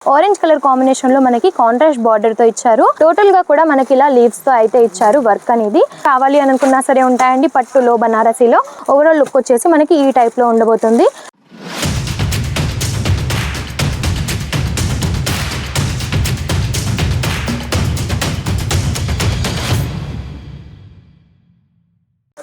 Orange colour combination లో మనకి contrast border తో ఇచ్చారు. టోటల్ గా కూడా మనకి ఇలా లీవ్స్ తో అయితే ఇచ్చారు. వర్క్ అనేది కావాలి అనుకున్నా సరే ఉంటాయండి. పట్టులో బనారసీలో ఓవరాల్ లుక్ వచ్చేసి మనకి ఈ టైప్ లో ఉండబోతుంది.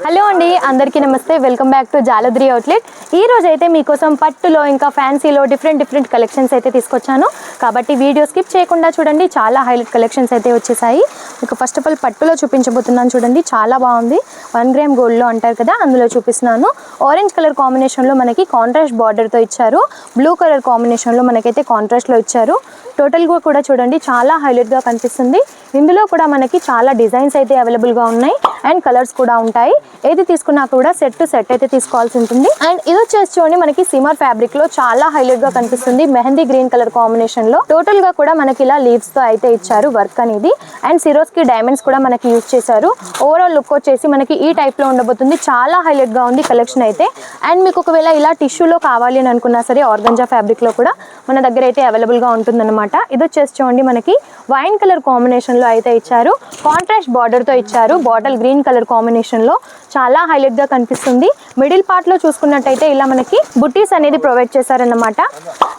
హలో అండి, అందరికీ నమస్తే. Welcome back to Jaladri outlet. ఈ రోజు అయితే మీకోసం పట్టులో ఇంకా ఫ్యాన్సీలో డిఫరెంట్ కలెక్షన్స్ అయితే తీసుకొచ్చాను. కాబట్టి వీడియో స్కిప్ చేయకుండా చూడండి. చాలా హైలైట్ కలెక్షన్స్ అయితే వచ్చేసాయి. మీకు ఫస్ట్ ఆఫ్ ఆల్ పట్టులో చూపించబోతున్నాను. చూడండి, చాలా బాగుంది. 1 గ్రామ్ గోల్డ్లో అంటారు కదా, అందులో చూపిస్తున్నాను. ఆరెంజ్ కలర్ కాంబినేషన్లో మనకి కాంట్రాస్ట్ బార్డర్తో ఇచ్చారు. బ్లూ కలర్ కాంబినేషన్లో మనకైతే కాంట్రాస్ట్లో ఇచ్చారు. టోటల్గా కూడా చూడండి, చాలా హైలైట్గా కనిపిస్తుంది. ఇందులో కూడా మనకి చాలా డిజైన్స్ అయితే అవైలబుల్గా ఉన్నాయి అండ్ కలర్స్ కూడా ఉంటాయి. ఏది తీసుకున్నా కూడా సెట్ టు సెట్ అయితే తీసుకోవాల్సి ఉంటుంది. అండ్ ఇది వచ్చేసి చూడండి, మనకి సిమర్ ఫ్యాబ్రిక్ లో చాలా హైలైట్ గా కనిపిస్తుంది. మెహందీ గ్రీన్ కలర్ కాంబినేషన్ లో టోటల్ గా కూడా మనకి ఇలా లీవ్స్ తో అయితే ఇచ్చారు వర్క్ అనేది. అండ్ సిరోస్ కి డైమండ్స్ కూడా మనకి యూజ్ చేశారు. ఓవరాల్ లుక్ వచ్చేసి మనకి ఈ టైప్ లో ఉండబోతుంది. చాలా హైలైట్ గా ఉంది కలెక్షన్ అయితే. అండ్ మీకు ఒకవేళ ఇలా టిష్యూలో కావాలి అని అనుకున్నా సరే ఆర్గంజా ఫ్యాబ్రిక్ లో కూడా మన దగ్గర అయితే అవైలబుల్ గా ఉంటుంది అనమాట. ఇది వచ్చేసి చూడండి, మనకి వైన్ కలర్ కాంబినేషన్ లో అయితే ఇచ్చారు. కాంట్రాస్ట్ బార్డర్ తో ఇచ్చారు. బాటిల్ గ్రీన్ కలర్ కాంబినేషన్ లో చాలా హైలైట్ గా కనిపిస్తుంది. మిడిల్ పార్ట్ లో చూసుకున్నట్టయితే ఇలా మనకి బుట్టీస్ అనేది ప్రొవైడ్ చేశారన్నమాట.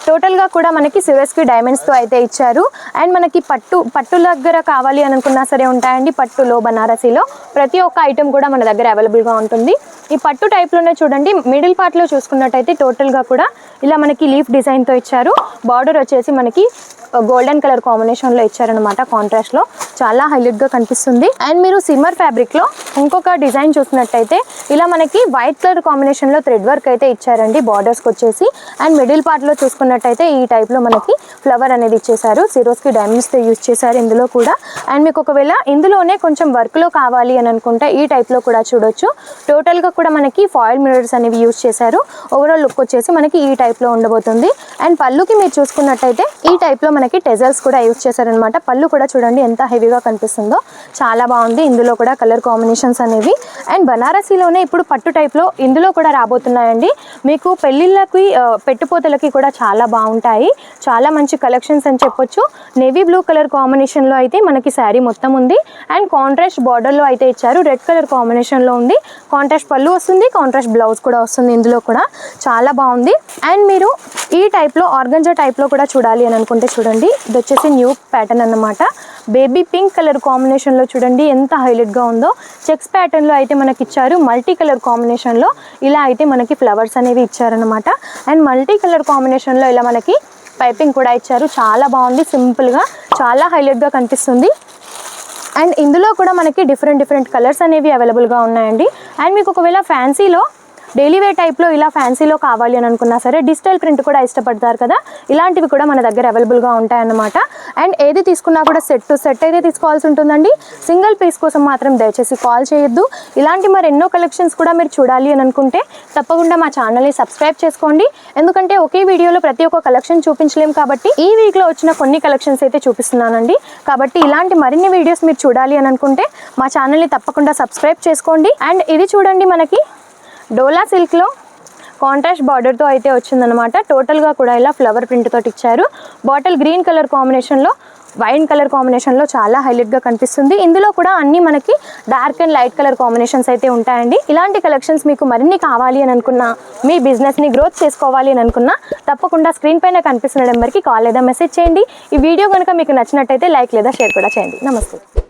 టోటల్ గా కూడా మనకి సిరోస్ కి డైమండ్స్ తో అయితే ఇచ్చారు. అండ్ మనకి పట్టు దగ్గర కావాలి అని అనుకున్నా సరే ఉంటాయండి. పట్టులో బనారసీలో ప్రతి ఒక్క ఐటమ్ కూడా మన దగ్గర అవైలబుల్ గా ఉంటుంది. ఈ పట్టు టైప్ లోనే చూడండి, మిడిల్ పార్ట్ లో చూసుకున్నట్టయితే టోటల్ గా కూడా ఇలా మనకి లీఫ్ డిజైన్ తో ఇచ్చారు. బార్డర్ వచ్చేసి మనకి గోల్డెన్ కలర్ కాంబినేషన్ లో ఇచ్చారనమాట. కాంట్రాస్ట్ లో చాలా హైలైట్ గా కనిపిస్తుంది. అండ్ మీరు సిమ్మర్ ఫ్యాబ్రిక్ లో ఇంకొక డిజైన్ చూసినట్టయితే ఇలా మనకి వైట్ కలర్ కాంబినేషన్ లో థ్రెడ్ వర్క్ అయితే ఇచ్చారండి బార్డర్స్ కి వచ్చేసి. అండ్ మిడిల్ పార్ట్ లో చూసుకున్నట్టయితే ఈ టైప్ లో మనకి ఫ్లవర్ అనేది ఇచ్చేసారు. సిరోస్ కి డైమండ్స్ తో యూజ్ చేశారు ఇందులో కూడా. అండ్ మీకు ఒకవేళ ఇందులోనే కొంచెం వర్క్ లో కావాలి అని అనుకుంటే ఈ టైప్ లో కూడా చూడొచ్చు. టోటల్ గా కూడా మనకి ఫాయిల్ మిరర్స్ అనేవి యూజ్ చేశారు. ఓవరాల్ లుక్ వచ్చేసి మనకి ఈ టైప్ లో ఉండబోతుంది. అండ్ పళ్ళుకి మీరు చూసుకున్నట్టయితే ఈ టైప్ లో మనకి టెజల్స్ కూడా యూజ్ చేశారనమాట. పళ్ళు కూడా చూడండి ఎంత హెవీగా కనిపిస్తుందో, చాలా బాగుంది. ఇందులో కూడా కలర్ కాంబినేషన్స్ అనేవి. అండ్ బనారసీలోనే ఇప్పుడు పట్టు టైప్ లో ఇందులో కూడా రాబోతున్నాయండి. మీకు పెళ్లిళ్ళకి పెట్టుపోతలకి కూడా చాలా బాగుంటాయి. చాలా మంచి కలెక్షన్స్ అని చెప్పొచ్చు. నేవీ బ్లూ కలర్ కాంబినేషన్ లో అయితే మనకి శారీ మొత్తం ఉంది. అండ్ కాంట్రాస్ట్ బార్డర్ లో అయితే ఇచ్చారు. రెడ్ కలర్ కాంబినేషన్ లో ఉంది. కాంట్రాస్ట్ పళ్ళు వస్తుంది, కాంట్రాస్ట్ బ్లౌజ్ కూడా వస్తుంది. ఇందులో కూడా చాలా బాగుంది. అండ్ మీరు ఈ టైప్ లో ఆర్గంజా టైప్ లో కూడా చూడాలి అని అనుకుంటే చూడండి, ఇది వచ్చేసి న్యూ ప్యాటర్న్ అన్నమాట. బేబీ పింక్ కలర్ కాంబినేషన్ లో చూడండి ఎంత హైలైట్ గా ఉందో. చెక్స్ ప్యాటర్న్ లో అయితే మనకి ఇచ్చారు. మల్టీ కలర్ కాంబినేషన్ లో ఇలా అయితే మనకి ఫ్లవర్స్ అనేవి ఇచ్చారనమాట. అండ్ మల్టీ కలర్ కాంబినేషన్ లో ఇలా మనకి పైపింగ్ కూడా ఇచ్చారు. చాలా బాగుంది. సింపుల్ గా చాలా హైలైట్ గా కనిపిస్తుంది. అండ్ ఇందులో కూడా మనకి డిఫరెంట్ కలర్స్ అనేవి అవైలబుల్ గా ఉన్నాయండి. అండ్ మీకు ఒకవేళ ఫ్యాన్సీలో డైలీ వేర్ టైప్లో ఇలా ఫ్యాన్సీలో కావాలి అని అనుకున్నా సరే డిజిటల్ ప్రింట్ కూడా ఇష్టపడతారు కదా, ఇలాంటివి కూడా మన దగ్గర అవైలబుల్గా ఉంటాయన్నమాట. అండ్ ఏది తీసుకున్నా కూడా సెట్ టు సెట్ అయితే తీసుకోవాల్సి ఉంటుందండి. సింగిల్ పీస్ కోసం మాత్రం దయచేసి కాల్ చేయొద్దు. ఇలాంటి మరి ఎన్నో కలెక్షన్స్ కూడా మీరు చూడాలి అని అనుకుంటే తప్పకుండా మా ఛానల్ని సబ్స్క్రైబ్ చేసుకోండి. ఎందుకంటే ఒకే వీడియోలో ప్రతి ఒక్క కలెక్షన్ చూపించలేం కాబట్టి ఈ వీక్లో వచ్చిన కొన్ని కలెక్షన్స్ అయితే చూపిస్తున్నానండి. కాబట్టి ఇలాంటి మరిన్ని వీడియోస్ మీరు చూడాలి అని అనుకుంటే మా ఛానల్ని తప్పకుండా సబ్స్క్రైబ్ చేసుకోండి. అండ్ ఇది చూడండి, మనకి డోలా సిల్క్లో కాంట్రాస్ట్ బార్డర్తో అయితే వచ్చిందనమాట. టోటల్గా కూడా ఇలా ఫ్లవర్ ప్రింట్ తోటి ఇచ్చారు. బాటిల్ గ్రీన్ కలర్ కాంబినేషన్లో వైన్ కలర్ కాంబినేషన్లో చాలా హైలైట్గా కనిపిస్తుంది. ఇందులో కూడా అన్ని మనకి dark and light colour combinations అయితే ఉంటాయండి. ఇలాంటి కలెక్షన్స్ మీకు మరిన్ని కావాలి అని అనుకున్నా, మీ బిజినెస్ని గ్రోత్ చేసుకోవాలి అని అనుకున్నా తప్పకుండా స్క్రీన్ పైన కనిపిస్తున్న నెంబర్కి కాల్ లేదా మెసేజ్ చేయండి. ఈ వీడియో కనుక మీకు నచ్చినట్టయితే లైక్ లేదా షేర్ కూడా చేయండి. నమస్తే.